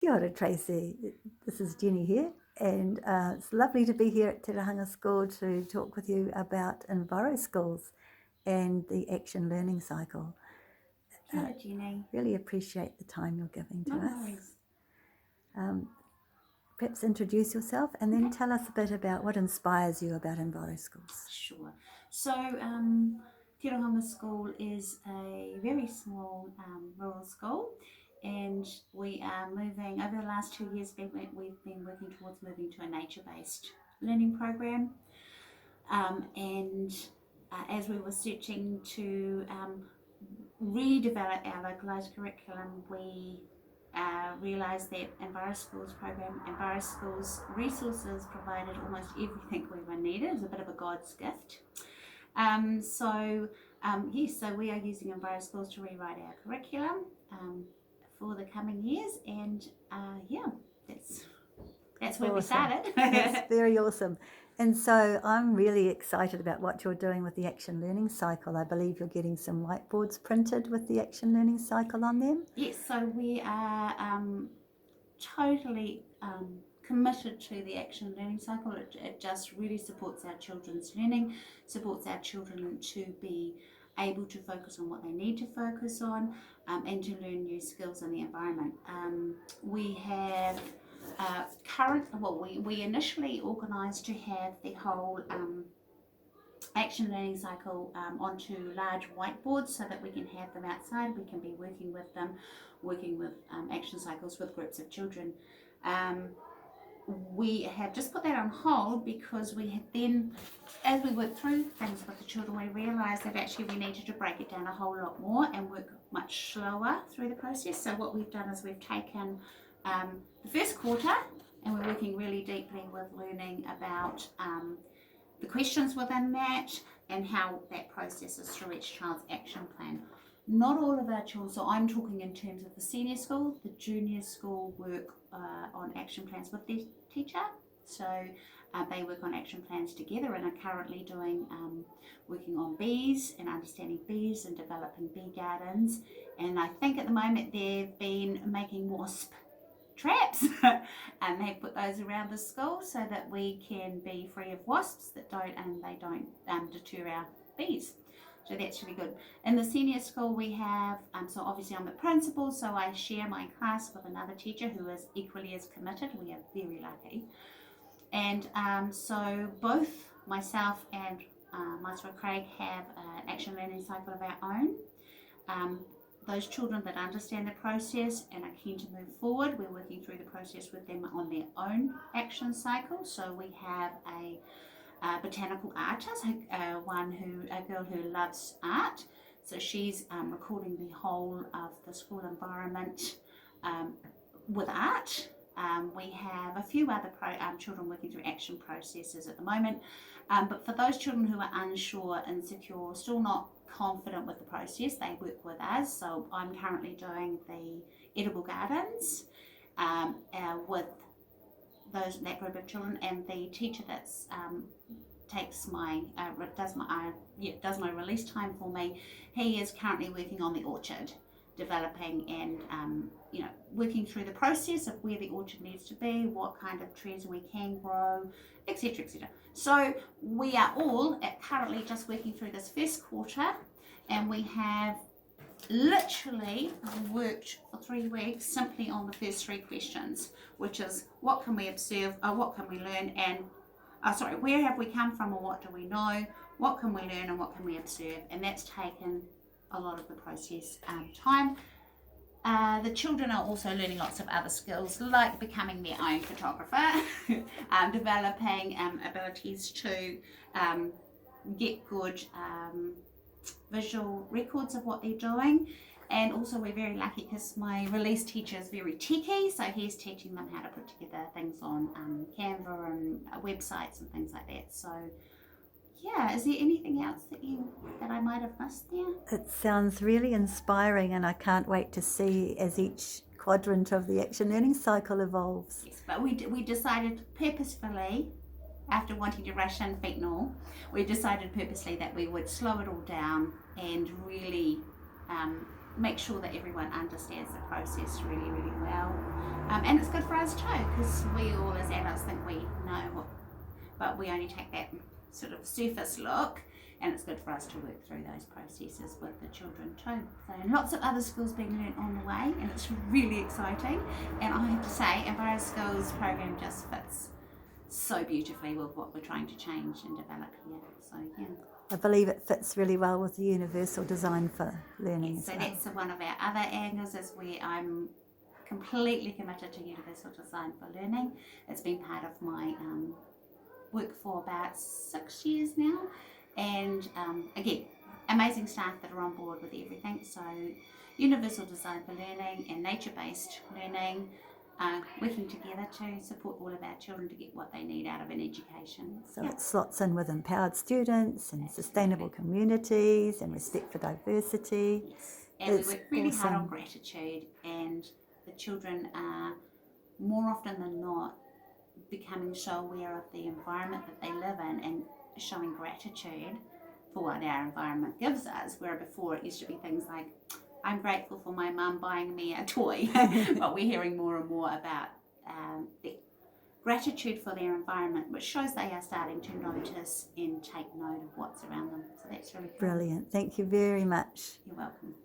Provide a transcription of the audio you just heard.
Kia ora, Tracey. This is Jenny here, and it's lovely to be here at Tirohanga School to talk with you about Enviro Schools and the Action Learning Cycle. Kia ora, Jenny. Really appreciate the time you're giving to No us. worries. Perhaps introduce yourself and then tell us a bit about what inspires you about Enviro Schools. Sure. So, Tirohanga School is a very small rural school, and we are moving, over the last 2 years, we've been working towards moving to a nature-based learning program. As we were searching to redevelop our localised curriculum, we realised that Enviro Schools resources provided almost everything we were needed. It was a bit of a God's gift. So we are using Enviro Schools to rewrite our curriculum for the coming years, and that's where Awesome. we started. That's very awesome. And so I'm really excited about what you're doing with the Action Learning Cycle. I believe you're getting some whiteboards printed with the Action Learning Cycle on them. Yes, so we are totally committed to the Action Learning Cycle. It just really supports our children's learning, supports our children to be able to focus on what they need to focus on, and to learn new skills in the environment. We have we initially organised to have the whole Action Learning Cycle onto large whiteboards so that we can have them outside. We can be working with them, working with action cycles with groups of children. We have just put that on hold because we had then, as we worked through things with the children, we realised that actually we needed to break it down a whole lot more and work much slower through the process. So what we've done is we've taken the first quarter, and we're working really deeply with learning about the questions within that and how that processes through each child's action plan. Not all of our children, so I'm talking in terms of the senior school, the junior school work on action plans with their teacher. So they work on action plans together and are currently working on bees and understanding bees and developing bee gardens. And I think at the moment they've been making wasp traps and they put those around the school so that we can be free of wasps that don't deter our bees. So that's really good. In the senior school we have, so obviously I'm the principal, so I share my class with another teacher who is equally as committed. We are very lucky. And so both myself and Master Craig have an action learning cycle of our own. Those children that understand the process and are keen to move forward, we're working through the process with them on their own action cycle. So we have a botanical artist, a girl who loves art. So she's recording the whole of the school environment with art. We have a few other children working through action processes at the moment. But for those children who are unsure, insecure, still not confident with the process, they work with us. So I'm currently doing the edible gardens with that group of children, and the teacher that's does my release time for me. He is currently working on the orchard, developing and working through the process of where the orchard needs to be, what kind of trees we can grow, etc., etc. So we are all currently just working through this first quarter, and we have literally worked for 3 weeks simply on the first 3 questions, which is what can we observe, what can we learn, and where have we come from, or what do we know, what can we learn, and what can we observe. And that's taken a lot of the process time. The children are also learning lots of other skills, like becoming their own photographer, developing abilities to get good visual records of what they're doing. And also we're very lucky because my release teacher is very techie, so he's teaching them how to put together things on Canva and websites and things like that. So yeah, is there anything else that I might have missed there? It sounds really inspiring, and I can't wait to see as each quadrant of the Action Learning Cycle evolves. Yes, but we decided purposefully, after wanting to rush in feet and all, we decided purposely that we would slow it all down and really make sure that everyone understands the process really, really well. And it's good for us too, because we all as adults think we know what, but we only take that sort of surface look, and it's good for us to work through those processes with the children too. So lots of other skills being learnt on the way, and it's really exciting. And I have to say, Enviro Skills program just fits so beautifully with what we're trying to change and develop here. So yeah. I believe it fits really well with the universal design for learning Yes, so as well. that's one of our other angles, is where I'm completely committed to universal design for learning. It's been part of my work for about 6 years now, and again, amazing staff that are on board with everything. So universal design for learning and nature-based learning, working together to support all of our children to get what they need out of an education. So it slots in with empowered students and sustainable communities and respect for diversity. Yes. And It's we work really hard on awesome. gratitude, and the children are more often than not becoming so aware of the environment that they live in and showing gratitude for what our environment gives us, where before it used to be things like, I'm grateful for my mum buying me a toy, but we're hearing more and more about the gratitude for their environment, which shows they are starting to notice and take note of what's around them. So that's really cool. Brilliant. Thank you very much. You're welcome.